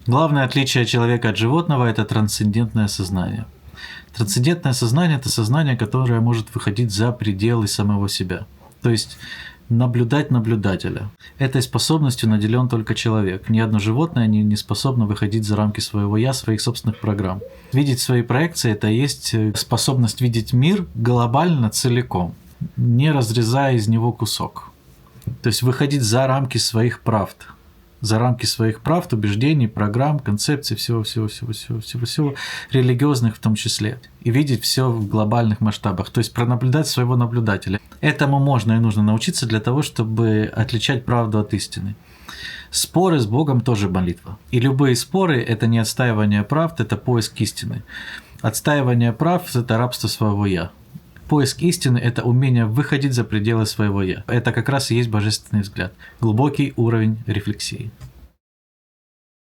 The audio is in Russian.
Главное отличие человека от животного – это трансцендентное сознание. Трансцендентное сознание – это сознание, которое может выходить за пределы самого себя. То есть наблюдать наблюдателя. Этой способностью наделен только человек. Ни одно животное не способно выходить за рамки своего «я», своих собственных программ. Видеть свои проекции – это и есть способность видеть мир глобально целиком, не разрезая из него кусок. То есть выходить за рамки своих правд. За рамки своих правд, убеждений, программ, концепций, всего, религиозных в том числе. И видеть все в глобальных масштабах. То есть пронаблюдать своего наблюдателя. Этому можно и нужно научиться для того, чтобы отличать правду от истины. Споры с Богом тоже молитва. И любые споры – это не отстаивание правд, это поиск истины. Отстаивание прав – это рабство своего «я». Поиск истины – это умение выходить за пределы своего «я». Это как раз и есть божественный взгляд, глубокий уровень рефлексии.